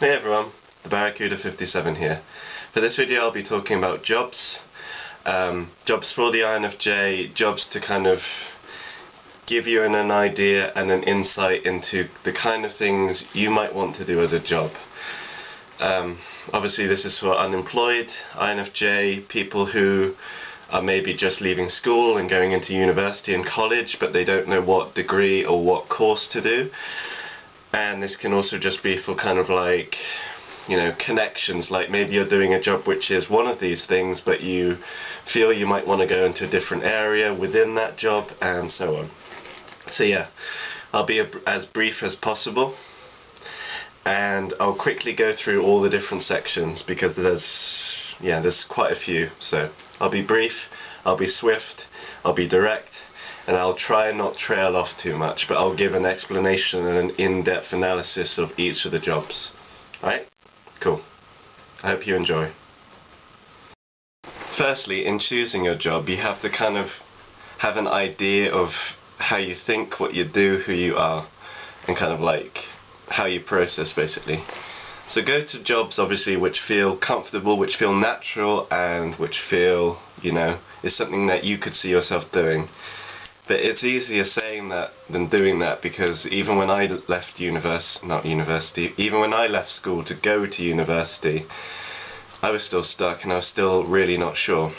Hey everyone, TheBarracuda57 here. For this video I'll be talking about jobs. Jobs for the INFJ, jobs to kind of give you an idea and an insight into the kind of things you might want to do as a job. Obviously this is for unemployed INFJ, people who are maybe just leaving school and going into university and college, but they don't know what degree or what course to do. And this can also just be for kind of like, you know, connections, like maybe you're doing a job which is one of these things, but you feel you might want to go into a different area within that job, and so on. So yeah, I'll be as brief as possible, and I'll quickly go through all the different sections because there's quite a few. So I'll be brief, I'll be swift, I'll be direct, and I'll try and not trail off too much, but I'll give an explanation and an in-depth analysis of each of the jobs. Alright? Cool. I hope you enjoy. Firstly, in choosing your job, you have to kind of have an idea of how you think, what you do, who you are, and kind of like how you process, basically. So go to jobs, obviously, which feel comfortable, which feel natural, and which feel, you know, is something that you could see yourself doing. But it's easier saying that than doing that, because even when I left even when I left school to go to university, I was still stuck and I was still really not sure.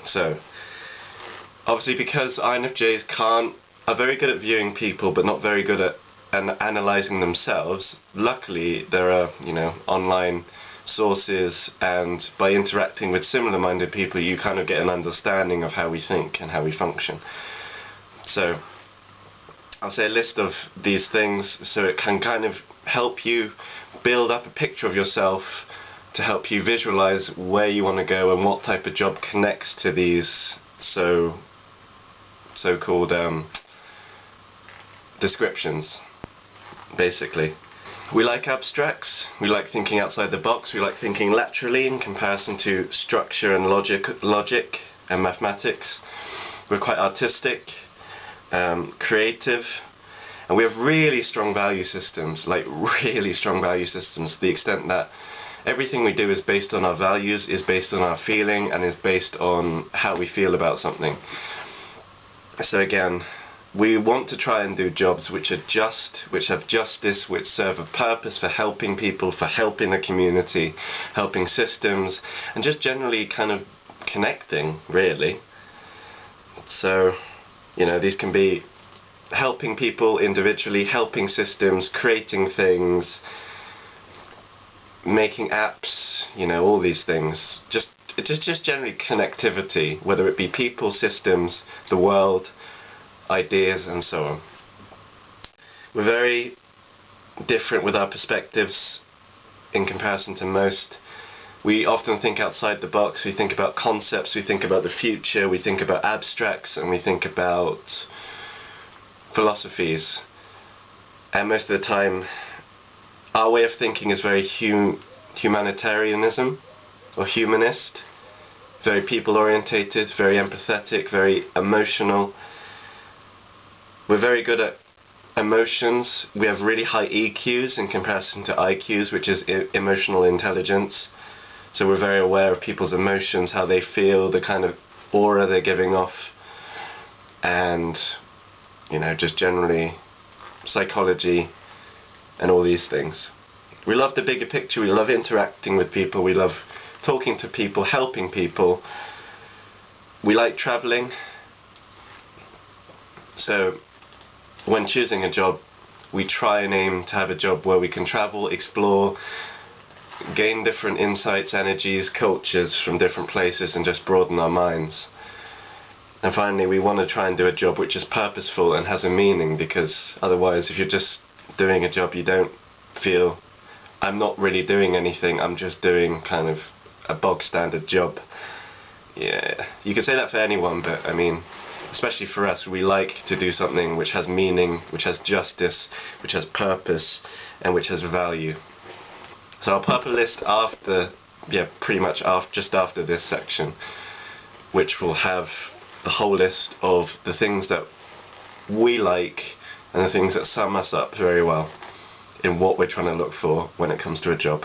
So, obviously because INFJs are very good at viewing people but not very good at analysing themselves, luckily there are, you know, online sources, and by interacting with similar-minded people you kind of get an understanding of how we think and how we function. So I'll say a list of these things so it can kind of help you build up a picture of yourself, to help you visualize where you want to go and what type of job connects to these so-called descriptions, basically. We like abstracts, we like thinking outside the box, we like thinking laterally in comparison to structure and logic and mathematics. We're quite artistic, creative, and we have really strong value systems, to the extent that everything we do is based on our values, is based on our feeling, and is based on how we feel about something. So again, we want to try and do jobs which are just, which have justice, which serve a purpose for helping people, for helping the community, helping systems, and just generally kind of connecting, really. So, you know, these can be helping people individually, helping systems, creating things, making apps, you know, all these things. Just generally connectivity, whether it be people, systems, the world, ideas, and so on. We're very different with our perspectives in comparison to most. We often think outside the box, we think about concepts, we think about the future, we think about abstracts, and we think about philosophies. And most of the time, our way of thinking is very humanitarianism, or humanist, very people-orientated, very empathetic, very emotional. We're very good at emotions. We have really high EQs in comparison to IQs, which is emotional intelligence. So we're very aware of people's emotions, how they feel, the kind of aura they're giving off, and, you know, just generally psychology and all these things. We love the bigger picture, we love interacting with people, we love talking to people, helping people. We like travelling. So when choosing a job, we try and aim to have a job where we can travel, explore, gain different insights, energies, cultures from different places, and just broaden our minds. And finally, we want to try and do a job which is purposeful and has a meaning, because otherwise, if you're just doing a job, you don't feel, I'm not really doing anything, I'm just doing kind of a bog standard job. Yeah, you could say that for anyone, but I mean, especially for us, we like to do something which has meaning, which has justice, which has purpose, and which has value. So I'll put up a list after, pretty much just after this section, which will have the whole list of the things that we like and the things that sum us up very well. in what we're trying to look for when it comes to a job.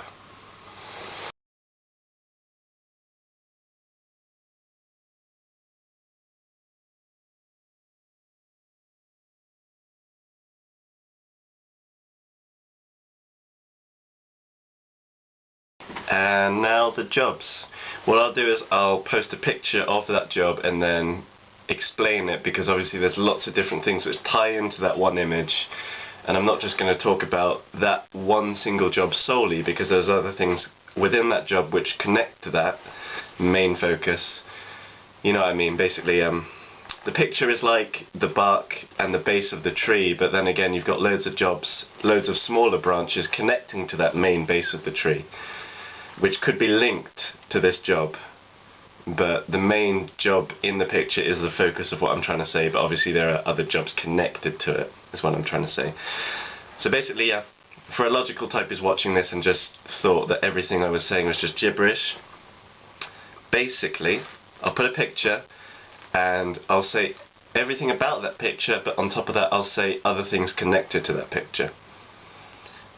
And now the jobs. What I'll do is I'll post a picture of that job and then explain it, because obviously there's lots of different things which tie into that one image, and I'm not just going to talk about that one single job solely, because there's other things within that job which connect to that main focus. You know what I mean? Basically, the picture is like the bark and the base of the tree, but then again you've got loads of jobs, loads of smaller branches connecting to that main base of the tree, which could be linked to this job, but the main job in the picture is the focus of what I'm trying to say, but obviously there are other jobs connected to it, is what I'm trying to say. So basically, yeah, for a logical type who's watching this and just thought that everything I was saying was just gibberish, basically, I'll put a picture and I'll say everything about that picture, but on top of that I'll say other things connected to that picture.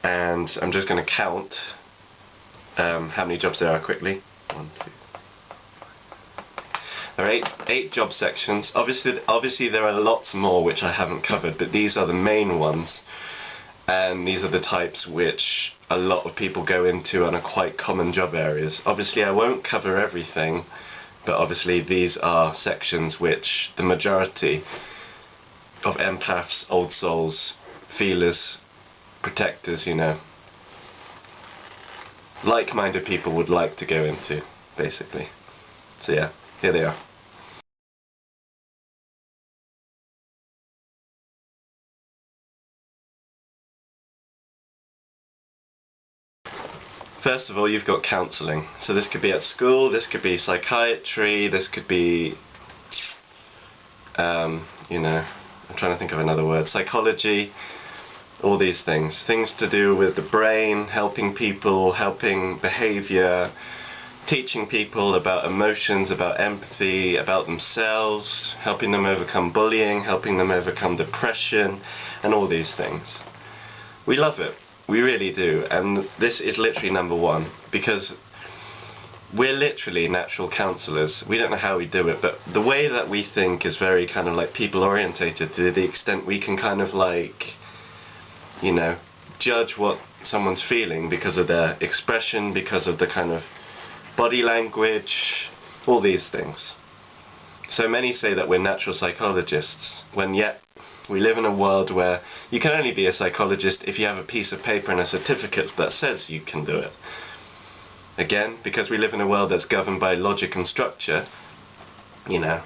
And I'm just going to count how many jobs there are quickly. 1, 2. There are 8 job sections. Obviously there are lots more which I haven't covered, but these are the main ones, and these are the types which a lot of people go into and are quite common job areas. Obviously I won't cover everything, but obviously these are sections which the majority of empaths, old souls, feelers, protectors, you know, like-minded people would like to go into, basically. So yeah, here they are. First of all, you've got counselling. So this could be at school, this could be psychiatry, this could be, you know, I'm trying to think of another word, psychology, all these things. Things to do with the brain, helping people, helping behaviour, teaching people about emotions, about empathy, about themselves, helping them overcome bullying, helping them overcome depression, and all these things. We love it. We really do, and this is literally number one, because we're literally natural counsellors. We don't know how we do it, but the way that we think is very kind of like people orientated, to the extent we can kind of like, you know, judge what someone's feeling because of their expression, because of the kind of body language, all these things. So many say that we're natural psychologists, when yet we live in a world where you can only be a psychologist if you have a piece of paper and a certificate that says you can do it. Again, because we live in a world that's governed by logic and structure, you know,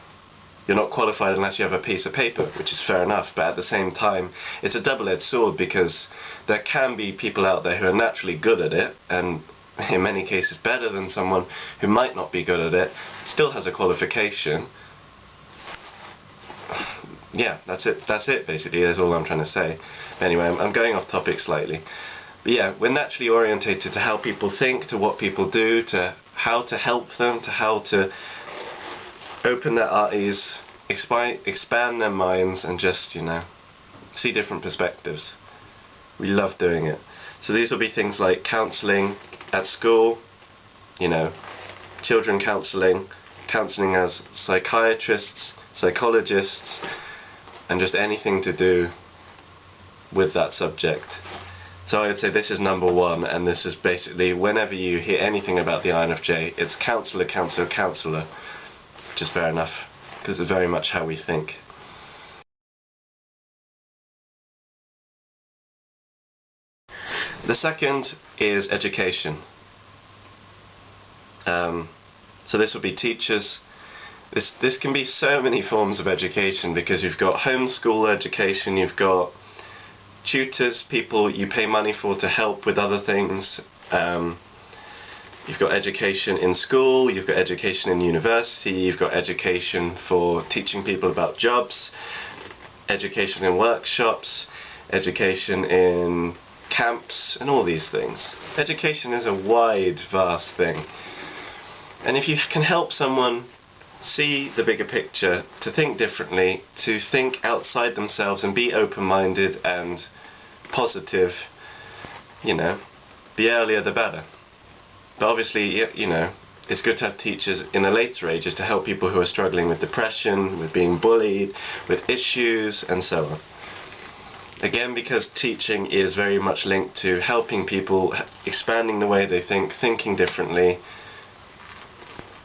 you're not qualified unless you have a piece of paper, which is fair enough, but at the same time, it's a double-edged sword, because there can be people out there who are naturally good at it, and in many cases better than someone who might not be good at it, still has a qualification. Yeah, that's it basically, that's all I'm trying to say. Anyway, I'm going off topic slightly. But yeah, we're naturally orientated to how people think, to what people do, to how to help them, to how to open their eyes, expand their minds, and just, you know, see different perspectives. We love doing it. So these will be things like counselling at school, you know, children counselling, counselling as psychiatrists, psychologists, and just anything to do with that subject. So I would say this is number one, and this is basically, whenever you hear anything about the INFJ, it's counsellor, counsellor, counsellor, which is fair enough, because it's very much how we think. The second is education. So this will be teachers. This can be so many forms of education, because you've got homeschool education, you've got tutors, people you pay money for to help with other things. You've got education in school, you've got education in university, you've got education for teaching people about jobs, education in workshops, education in camps, and all these things. Education is a wide, vast thing. And if you can help someone see the bigger picture, to think differently, to think outside themselves and be open-minded and positive, the earlier the better. But obviously, it's good to have teachers in the later ages to help people who are struggling with depression, with being bullied, with issues, and so on. Again, because teaching is very much linked to helping people, expanding the way they think, thinking differently.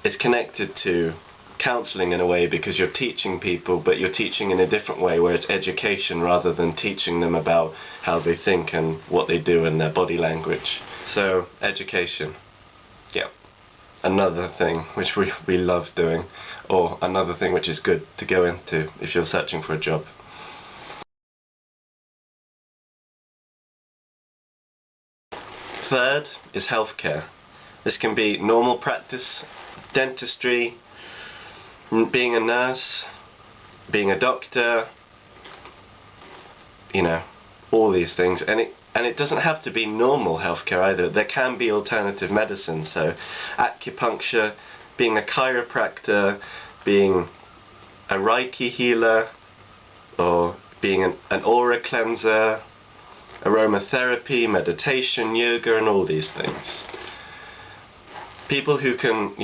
It's connected to counselling in a way, because you're teaching people, but you're teaching in a different way, where it's education rather than teaching them about how they think and what they do and their body language. So, education. Yeah. Another thing which we love doing, or another thing which is good to go into if you're searching for a job. Third is healthcare. This can be normal practice, dentistry, being a nurse, being a doctor, all these things. And it doesn't have to be normal healthcare either. There can be alternative medicine, so acupuncture, being a chiropractor, being a Reiki healer, or being an aura cleanser, aromatherapy, meditation, yoga, and all these things. People who can,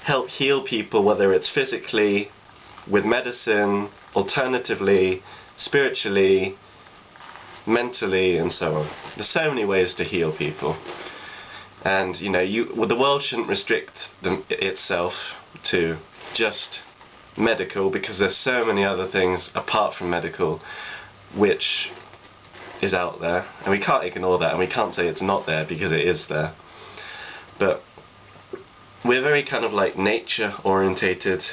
help heal people, whether it's physically, with medicine, alternatively, spiritually, mentally, and so on. There's so many ways to heal people. And, the world shouldn't restrict itself to just medical, because there's so many other things apart from medical which is out there, and we can't ignore that, and we can't say it's not there, because it is there. But we're very kind of like nature orientated.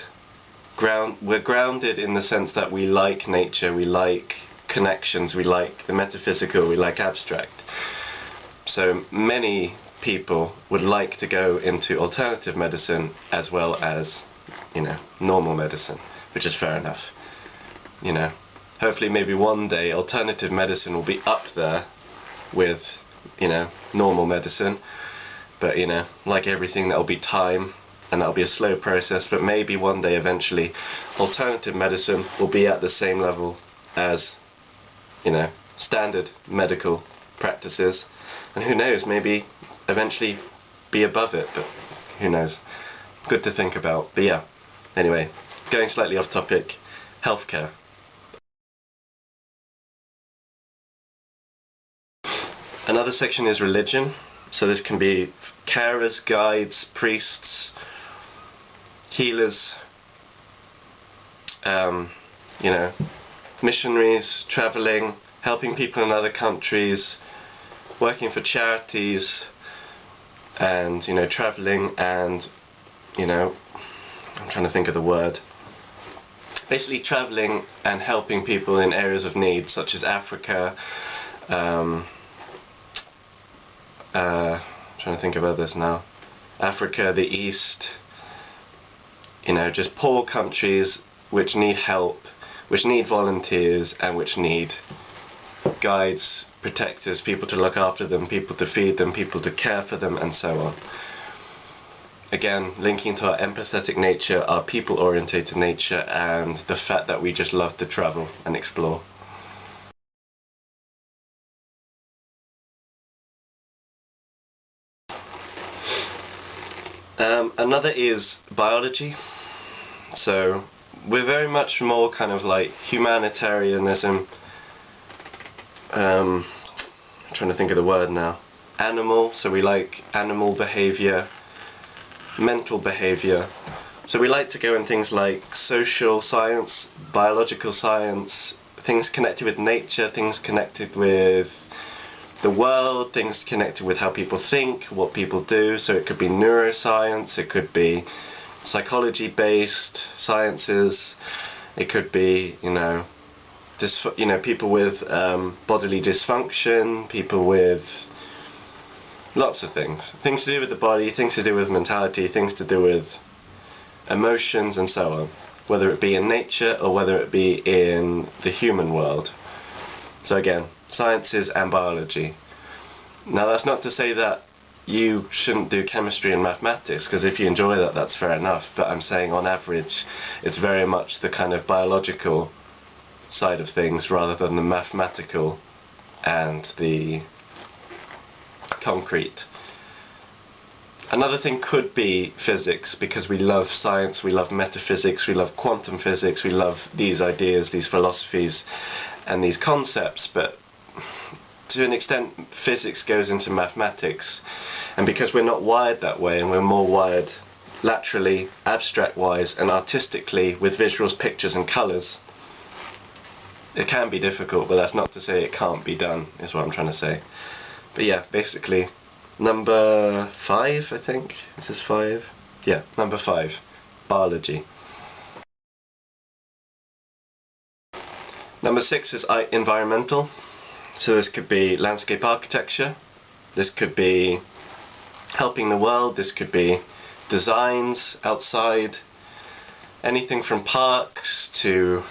We're grounded in the sense that we like nature, we like connections, we like the metaphysical, we like abstract. So many people would like to go into alternative medicine as well as, normal medicine, which is fair enough. Hopefully maybe one day alternative medicine will be up there with, normal medicine. But, like everything, that'll be time, and that'll be a slow process, but maybe one day eventually alternative medicine will be at the same level as, standard medical practices. And who knows, maybe eventually be above it, but who knows. Good to think about. But yeah, anyway, going slightly off topic, healthcare. Another section is religion. So this can be carers, guides, priests, healers, missionaries, travelling, helping people in other countries, working for charities, and, travelling and, I'm trying to think of the word. Basically travelling and helping people in areas of need, such as Africa, trying to think of others now. Africa, the East, just poor countries which need help, which need volunteers, and which need guides, protectors, people to look after them, people to feed them, people to care for them, and so on. Again, linking to our empathetic nature, our people-orientated nature, and the fact that we just love to travel and explore. Another is biology. So we're very much more kind of like humanitarianism. I'm trying to think of the word now. Animal, so we like animal behaviour, mental behaviour. So we like to go in things like social science, biological science, things connected with nature, things connected with the world, things connected with how people think, what people do. So it could be neuroscience, it could be psychology-based sciences, it could be, people with bodily dysfunction, people with lots of things. Things to do with the body, things to do with mentality, things to do with emotions, and so on. Whether it be in nature or whether it be in the human world. So again, sciences and biology. Now that's not to say that you shouldn't do chemistry and mathematics, because if you enjoy that, that's fair enough. But I'm saying on average, it's very much the kind of biological side of things rather than the mathematical and the concrete. Another thing could be physics, because we love science, we love metaphysics, we love quantum physics, we love these ideas, these philosophies and these concepts, but to an extent physics goes into mathematics, and because we're not wired that way and we're more wired laterally, abstract wise and artistically with visuals, pictures and colours, it can be difficult, but that's not to say it can't be done, is what I'm trying to say. But yeah, basically number 5, I think. Is this 5? Yeah, number 5. Biology. Number 6 is environmental. So this could be landscape architecture. This could be helping the world. This could be designs outside. Anything from parks to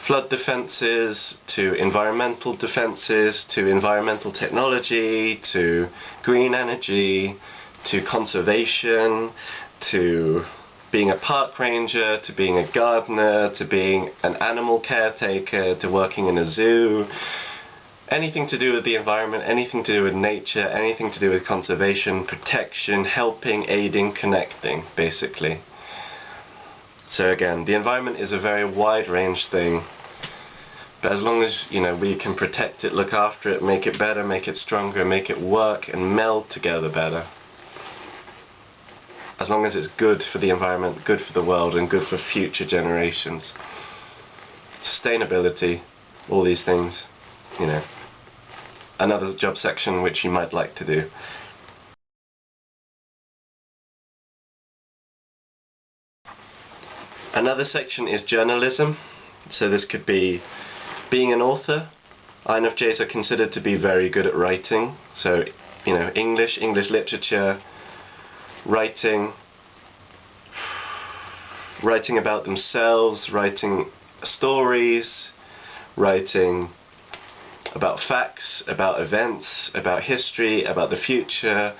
flood defences, to environmental defences, to environmental technology, to green energy, to conservation, to being a park ranger, to being a gardener, to being an animal caretaker, to working in a zoo. Anything to do with the environment, anything to do with nature, anything to do with conservation, protection, helping, aiding, connecting, basically. So again, the environment is a very wide range thing, but as long as, you know, we can protect it, look after it, make it better, make it stronger, make it work and meld together better, as long as it's good for the environment, good for the world and good for future generations. Sustainability, all these things, you know. Another job section which you might like to do. Another section is journalism. So this could be being an author. INFJs are considered to be very good at writing. So, you know, English literature, writing about themselves, writing stories, writing about facts, about events, about history, about the future,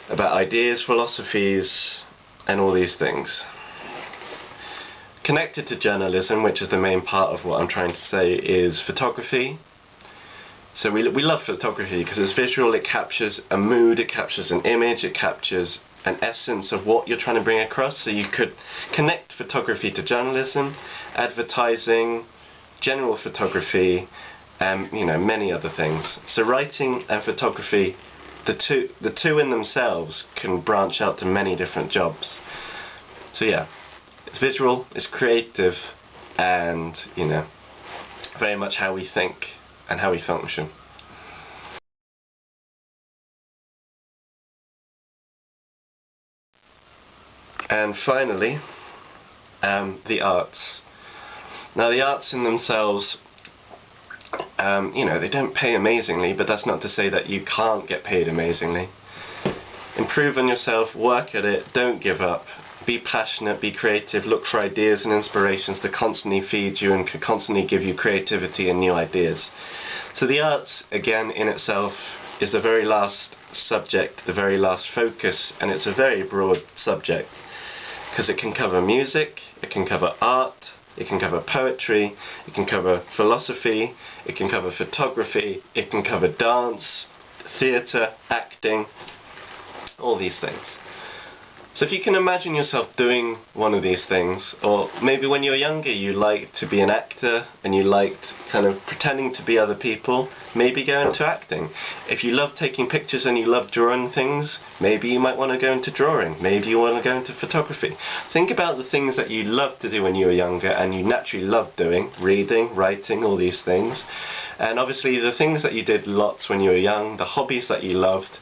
about ideas, philosophies, and all these things. Connected to journalism, which is the main part of what I'm trying to say, is photography. So we love photography because it's visual, it captures a mood, it captures an image, it captures an essence of what you're trying to bring across. So you could connect photography to journalism, advertising, general photography, and you know, many other things. So writing and photography, the two in themselves can branch out to many different jobs. So yeah, it's visual, it's creative, and you know, very much how we think and how we function. And finally, the arts. Now the arts in themselves, you know, they don't pay amazingly, but that's not to say that you can't get paid amazingly. Improve on yourself, work at it, don't give up, be passionate, be creative, look for ideas and inspirations to constantly feed you and constantly give you creativity and new ideas. So the arts, again, in itself, is the very last subject, the very last focus, and it's a very broad subject, because it can cover music, it can cover art, it can cover poetry, it can cover philosophy, it can cover photography, it can cover dance, theatre, acting, all these things. So if you can imagine yourself doing one of these things, or maybe when you were younger you liked to be an actor and you liked kind of pretending to be other people, maybe go into acting. If you love taking pictures and you love drawing things, maybe you might want to go into drawing, maybe you want to go into photography. Think about the things that you loved to do when you were younger and you naturally loved doing, reading, writing, all these things. And obviously the things that you did lots when you were young, the hobbies that you loved,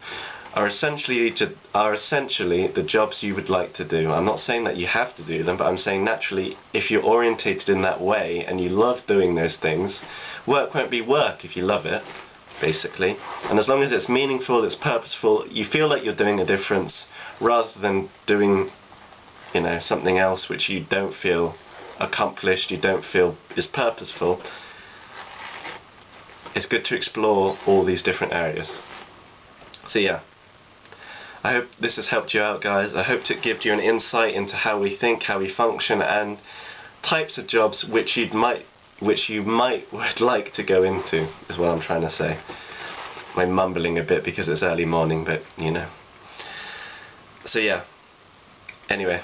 are essentially the jobs you would like to do. I'm not saying that you have to do them, but I'm saying naturally, if you're orientated in that way and you love doing those things, work won't be work if you love it, basically. And as long as it's meaningful, it's purposeful, you feel like you're doing a difference, rather than doing, you know, something else which you don't feel accomplished, you don't feel is purposeful. It's good to explore all these different areas. So yeah, I hope this has helped you out, guys. I hope it gives you an insight into how we think, how we function, and types of jobs which you might would like to go into, is what I'm trying to say. my mumbling a bit because it's early morning, but you know. So yeah, anyway,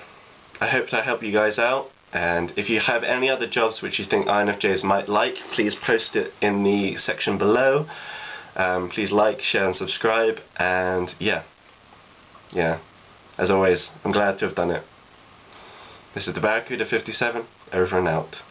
I hope I help you guys out, and if you have any other jobs which you think INFJs might like, please post it in the section below. Please like, share and subscribe, and yeah, as always, I'm glad to have done it. This is TheBarracuda57, over and out.